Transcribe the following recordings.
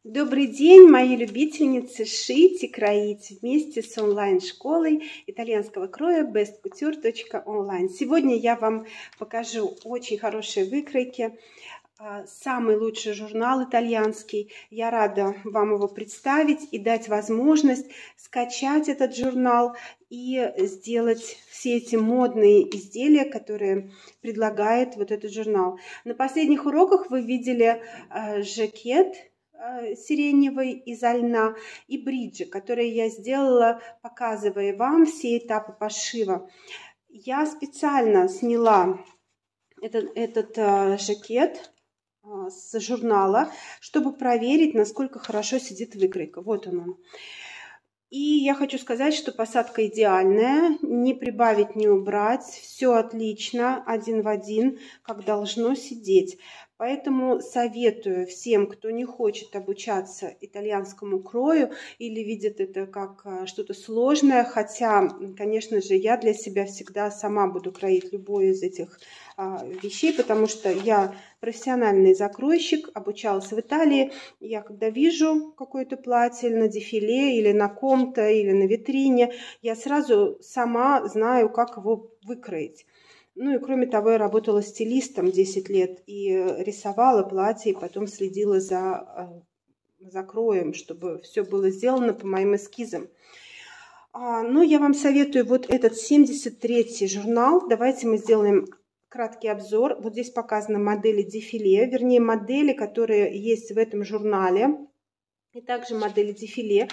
Добрый день, мои любительницы шить и кроить вместе с онлайн-школой итальянского кроя bestcouture.online. Сегодня я вам покажу очень хорошие выкройки, самый лучший журнал итальянский. Я рада вам его представить и дать возможность скачать этот журнал и сделать все эти модные изделия, которые предлагает вот этот журнал. На последних уроках вы видели жакет сиреневый изо льна и бриджи, которые я сделала, показывая вам все этапы пошива. Я специально сняла этот жакет с журнала, чтобы проверить, насколько хорошо сидит выкройка. Вот он. И я хочу сказать, что посадка идеальная, не прибавить, не убрать, все отлично, один в один, как должно сидеть. Поэтому советую всем, кто не хочет обучаться итальянскому крою или видит это как что-то сложное, хотя, конечно же, я для себя всегда сама буду кроить любую из этих вещей, потому что я профессиональный закройщик, обучалась в Италии. Я когда вижу какое-то платье на дефиле или на ком-то, или на витрине, я сразу сама знаю, как его выкроить. Ну и кроме того, я работала стилистом 10 лет и рисовала платья, и потом следила за кроем, чтобы все было сделано по моим эскизам. Но я вам советую вот этот 73-й журнал. Давайте мы сделаем краткий обзор. Вот здесь показаны модели дефиле, вернее модели, которые есть в этом журнале, и также модели дефиле.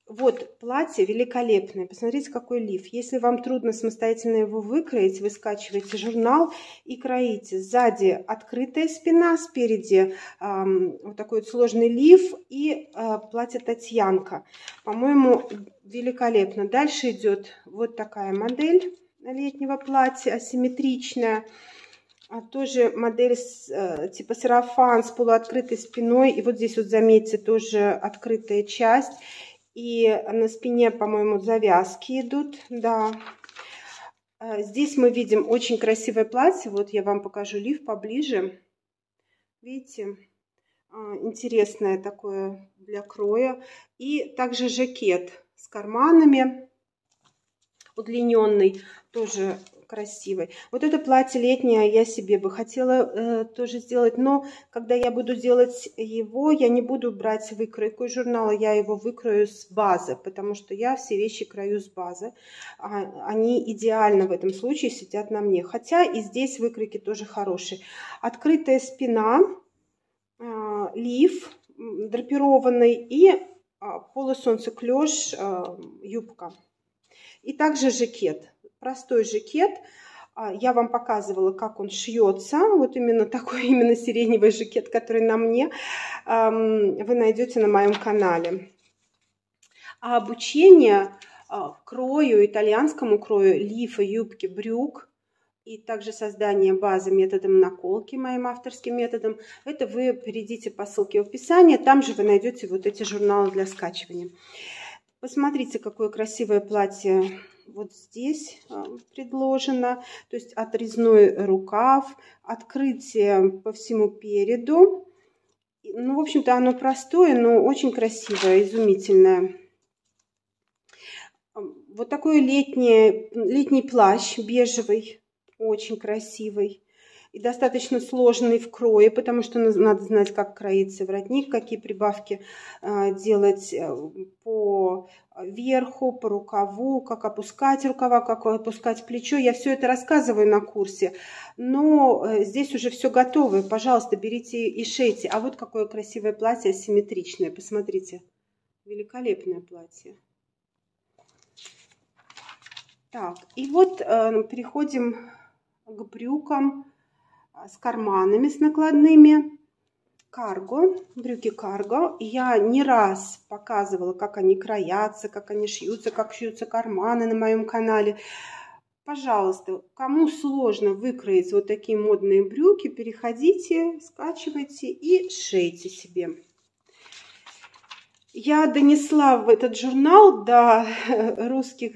Вот платье великолепное. Посмотрите, какой лиф. Если вам трудно самостоятельно его выкроить, вы скачиваете журнал и кроите. Сзади открытая спина, спереди вот такой вот сложный лиф и платье Татьянка. По-моему, великолепно. Дальше идет вот такая модель летнего платья, асимметричная. Тоже модель типа сарафан с полуоткрытой спиной. И вот здесь вот, заметьте, тоже открытая часть. И на спине, по-моему, завязки идут, да. Здесь мы видим очень красивое платье. Вот я вам покажу лиф поближе. Видите, интересное такое для кроя. И также жакет с карманами, удлиненный, тоже красивый. Вот это платье летнее я себе бы хотела тоже сделать, но когда я буду делать его, я не буду брать выкройку из журнала, я его выкрою с базы, потому что я все вещи крою с базы. Они идеально в этом случае сидят на мне, хотя и здесь выкройки тоже хорошие. Открытая спина, лиф драпированный и полусолнцеклёш, юбка. И также жакет. Простой жакет. Я вам показывала, как он шьется. Вот именно такой, именно сиреневый жакет, который на мне, вы найдете на моем канале. А обучение крою, итальянскому крою, лифа, юбки, брюк и также создание базы методом наколки, моим авторским методом, это вы перейдите по ссылке в описании. Там же вы найдете вот эти журналы для скачивания. Посмотрите, какое красивое платье вот здесь предложено. То есть отрезной рукав, открытие по всему переду. Ну, в общем-то, оно простое, но очень красивое, изумительное. Вот такой летний плащ бежевый, очень красивый. И достаточно сложный в крое, потому что надо знать, как кроится воротник, какие прибавки делать по верху, по рукаву, как опускать рукава, как опускать плечо. Я все это рассказываю на курсе, но здесь уже все готово. Пожалуйста, берите и шейте. А вот какое красивое платье, асимметричное. Посмотрите, великолепное платье. Так, и вот переходим к брюкам с карманами, с накладными, карго, брюки карго. Я не раз показывала, как они кроятся, как они шьются, как шьются карманы на моем канале. Пожалуйста, кому сложно выкроить вот такие модные брюки, переходите, скачивайте и шейте себе. Я донесла в этот журнал до русских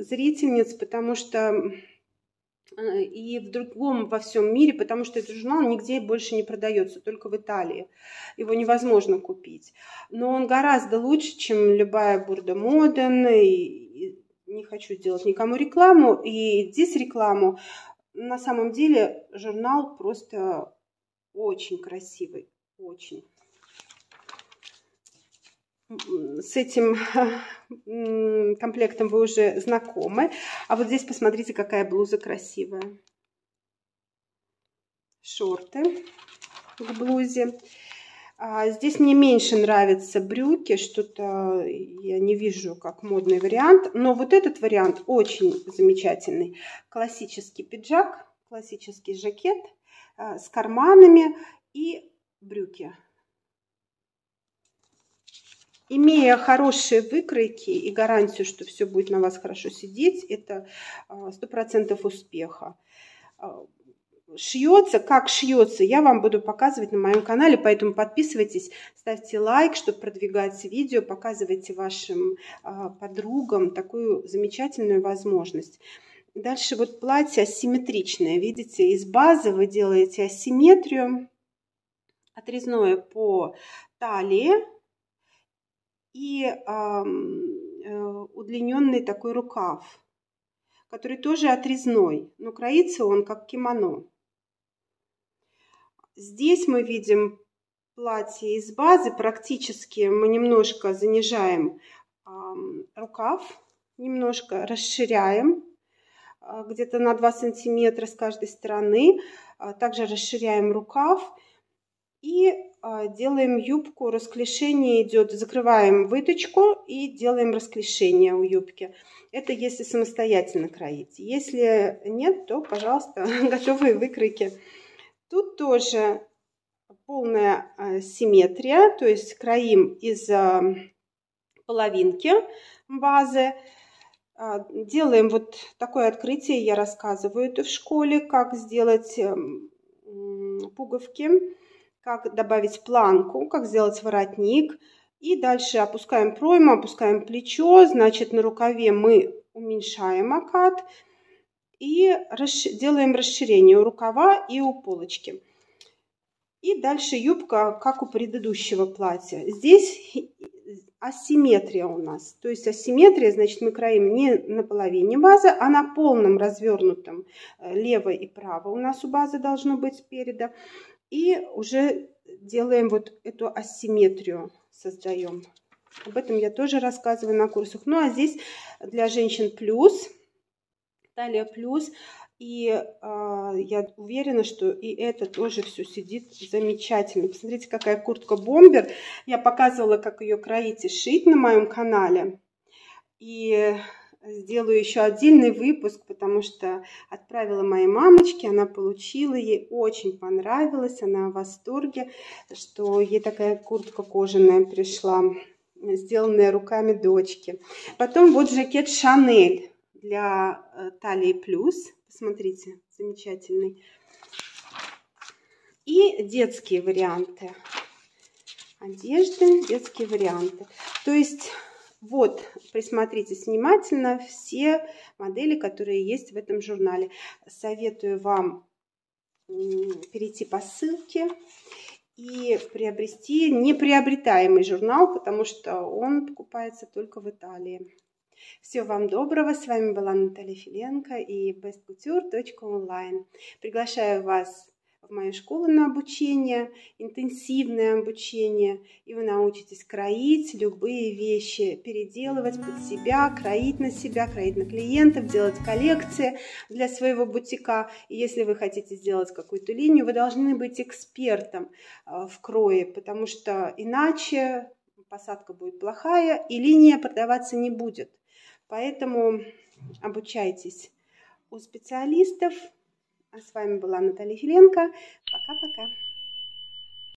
зрительниц, потому что и в другом во всем мире, потому что этот журнал нигде больше не продается, только в Италии. Его невозможно купить. Но он гораздо лучше, чем любая Бурда Моден. И не хочу делать никому рекламу, и здесь рекламу. На самом деле журнал просто очень красивый, очень. С этим комплектом вы уже знакомы. А вот здесь посмотрите, какая блуза красивая. Шорты к блузе. Здесь мне меньше нравятся брюки. Что-то я не вижу как модный вариант. Но вот этот вариант очень замечательный. Классический пиджак, классический жакет с карманами и брюки. Имея хорошие выкройки и гарантию, что все будет на вас хорошо сидеть, это 100% успеха. Шьется, как шьется, я вам буду показывать на моем канале, поэтому подписывайтесь, ставьте лайк, чтобы продвигать видео, показывайте вашим подругам такую замечательную возможность. Дальше вот платье асимметричное, видите, из базы вы делаете асимметрию, отрезное по талии, и удлиненный такой рукав, который тоже отрезной, но кроится он как кимоно. Здесь мы видим платье из базы, практически мы немножко занижаем рукав, немножко расширяем, где-то на 2 сантиметра с каждой стороны, также расширяем рукав и делаем юбку, расклешение идет, закрываем выточку и делаем расклешение у юбки. Это если самостоятельно кроите. Если нет, то, пожалуйста, готовые выкройки. Тут тоже полная симметрия, то есть кроим из половинки базы. Делаем вот такое открытие, я рассказываю это в школе, как сделать пуговки, как добавить планку, как сделать воротник. И дальше опускаем пройму, опускаем плечо, значит на рукаве мы уменьшаем окат и делаем расширение у рукава и у полочки. И дальше юбка, как у предыдущего платья. Здесь асимметрия у нас. То есть асимметрия, значит, мы кроим не на половине базы, а на полном развернутом. Лево и право у нас у базы должно быть спереда. И уже делаем вот эту асимметрию, создаем. Об этом я тоже рассказываю на курсах. Ну а здесь для женщин плюс, талия плюс. И я уверена, что и это тоже все сидит замечательно. Посмотрите, какая куртка бомбер. Я показывала, как ее кроить и шить на моем канале. И сделаю еще отдельный выпуск, потому что отправила моей мамочке, она получила, ей очень понравилось, она в восторге, что ей такая куртка кожаная пришла, сделанная руками дочки. Потом вот жакет Шанель для талии плюс, посмотрите, замечательный. И детские варианты одежды, детские варианты. То есть вот, присмотритесь внимательно все модели, которые есть в этом журнале. Советую вам перейти по ссылке и приобрести неприобретаемый журнал, потому что он покупается только в Италии. Всего вам доброго. С вами была Наталья Филенко и bestcouture.online. Приглашаю вас в мою школу на обучение, интенсивное обучение, и вы научитесь кроить любые вещи, переделывать под себя, кроить на клиентов, делать коллекции для своего бутика. И если вы хотите сделать какую-то линию, вы должны быть экспертом в крое, потому что иначе посадка будет плохая и линия продаваться не будет. Поэтому обучайтесь у специалистов. А с вами была Наталья Филенко. Пока-пока.